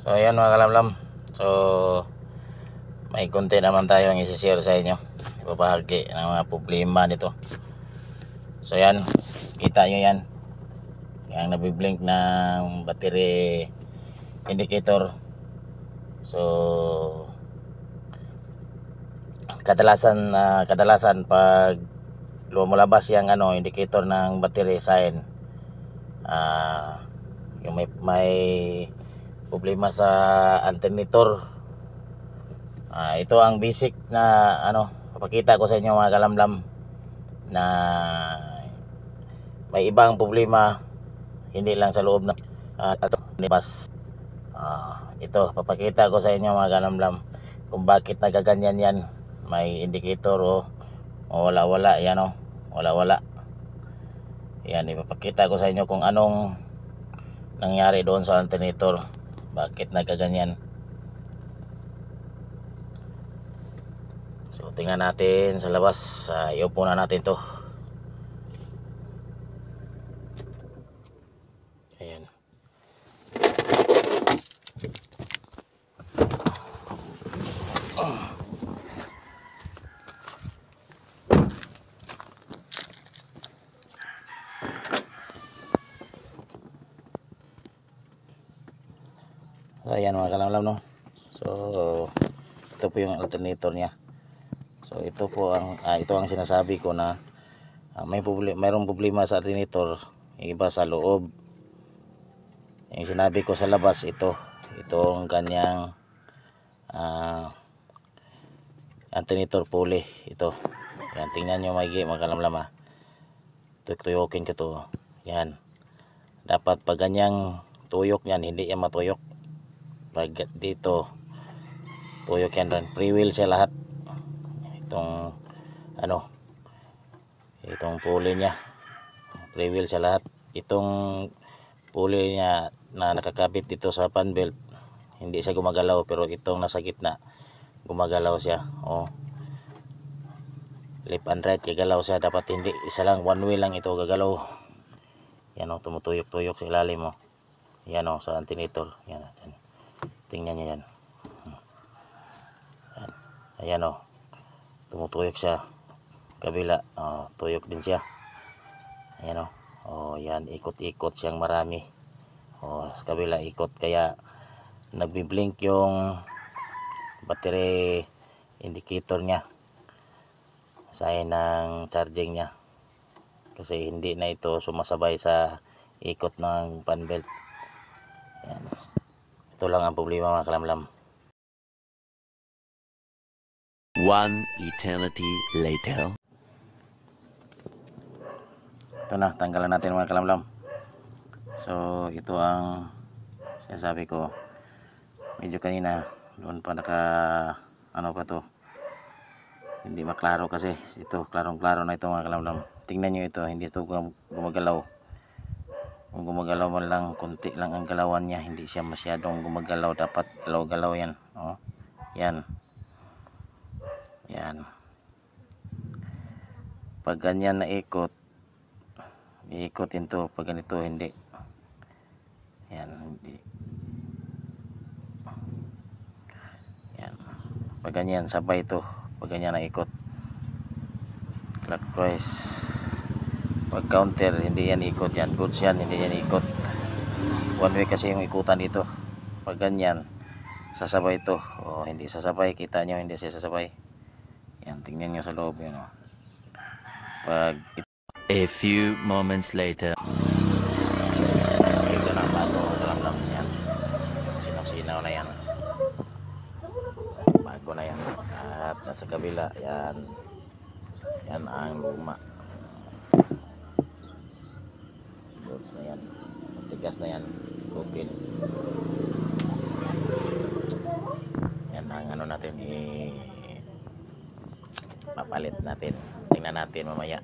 So ayan mga kalamlam. So may konti naman tayong isi-share sa inyo. Ibabahagi ng mga problema nito. So yan, kita nyo yan. Yung nabiblink ng battery indicator. So kadalasan pag lumabas yung indicator ng battery sign, yung may problema sa alternator. Ito ang basic na papakita ko sa inyo mga kalamlam, na may ibang problema hindi lang sa loob ng bus. Ito papakita ko sa inyo mga kalamlam kung bakit nagaganyan yan. May indicator o wala yan wala. Yan, ipapakita ko sa inyo kung anong nangyari doon sa alternator, bakit nagaganyan. So tingnan natin sa labas. Iupo na natin to. Ayan. So ayan mga kalamlam, no. So ito po yung alternator niya. So ito po ang sinasabi ko na mayroong problema sa alternator, yung iba sa loob. Yung sinabi ko sa labas, itong kanyang alternator pulley. Ito. Yan, tingnan nyo maigi mga kalamlam. Tuyok-tuyokin ko to. Yan. Dapat pag ganyang tuyok yan, hindi yan matuyok. Pag dito tuyok yan rin. Free wheel siya lahat. Itong pulley niya, free wheel siya lahat. Itong pulley niya na nakakabit dito sa fan belt, hindi siya gumagalaw, pero itong nasa gitna gumagalaw siya. Left and right gagalaw siya. Dapat hindi isa lang, one way lang ito gagalaw. Yan tumutuyok-tuyok sa ilalim yan sa alternator. Yan natin, tingnan niyo yan. Ayan tumutuyok siya kabila. Tuyok din siya. Ayan yan, ikot-ikot siyang marami. Sa kabila ikot, kaya nagbi-blink yung battery indicator niya, sign ng charging niya, kasi hindi na ito sumasabay sa ikot ng fan belt. Ayan. Ito lang ang problema mga kalamlam. One eternity later. Ito na, tanggalan natin mga kalamlam. So ito ang sinasabi ko. Medyo kanina doon pa pa to, hindi maklaro kasi ito klarong-klaro na ito mga kalamlam. Tingnan nyo ito, hindi ito gumagalaw. Kung gumagalaw man lang, konti lang ang galawan niya, hindi siya masyadong gumagalaw. Dapat galaw-galaw yan. Yan. Pag ganyan na iikotin to. Pag ganito hindi. Yan, hindi. Yan. Pag ganyan sabay to. Pag ganyan na ikot, clockwise. Pag counter, hindi yan ikot yan. Goods yan, hindi yan ikot. One way kasi yung ikutan dito. Pag ganyan, sasabay to. Hindi sasabay. Kita nyo, hindi siya sasabay. Yan, tingnan nyo sa loob yun. Pag A few moments later. ito na, bago kalamlam yan. Sinaw-sinaw na yan. Bago na yan. At nasa kabila yan ang luma. Goods na yan, matigas na yan, open. Yan ang natin, papalit natin. Tingnan natin mamaya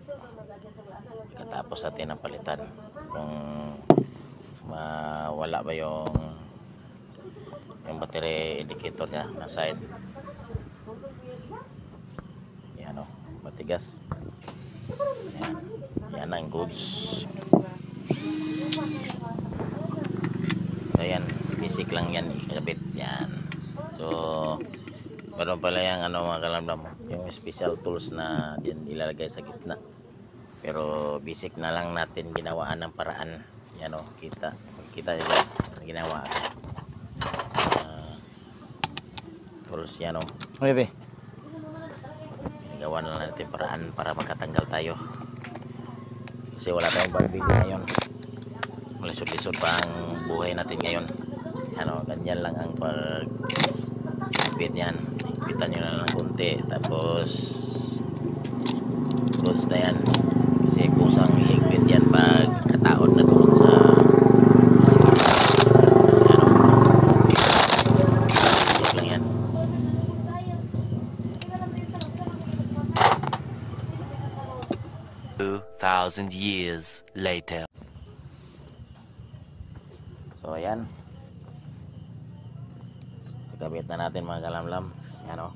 katapos natin ang palitan kung mawala ba yung battery indicator niya na side. Yan matigas. Yan ang goods. So yan, basic lang yan ikabit yan. So meron pala yung ano mga kalamdam, yung special tools na din ilalagay sa gitna, pero basic na lang natin ginawaan ng paraan. Yan o, kita nila ginawa tools yan o. Okay, gawa na lang natin paraan para makatanggal tayo kasi wala tayong barbili ngayon, malisod-lisod pa ang buhay natin ngayon. Ano, ganyan lang ang pag-higpit yan. Higpitan nyo na lang konti, tapos goods na yan kasi kusang higpit yan pag kataon na doon sa basic lang yan. 2,000 years later. So ayan, ikabit na natin mga kalamlam. Yan o.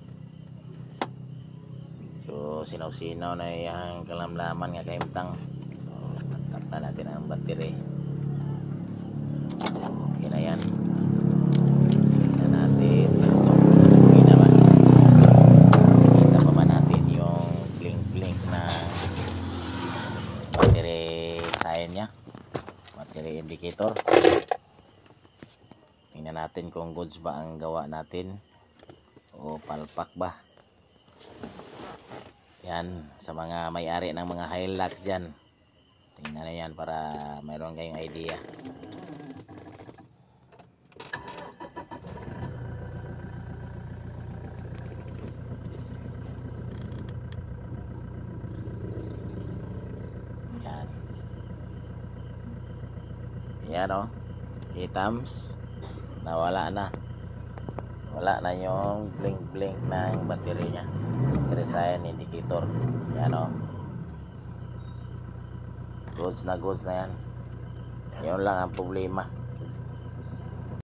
So sinaw-sinaw na yung kalamlaman nga kaimtang. So tap na natin ang battery. Okay na yan. Tignan natin sa ito. Okay na ba? Kita pa ba natin yung blink na battery sign nya, battery indicator. Tingnan natin kung goods ba ang gawa natin o palpak ba. Yan, sa mga may-ari ng mga Hilux dyan, tingnan na yan para mayroon kayong idea. Yan. Yan o, kitams na wala na yung blink ng battery nya, battery sign indicator. Yan o, goods na yan. Yun lang ang problema.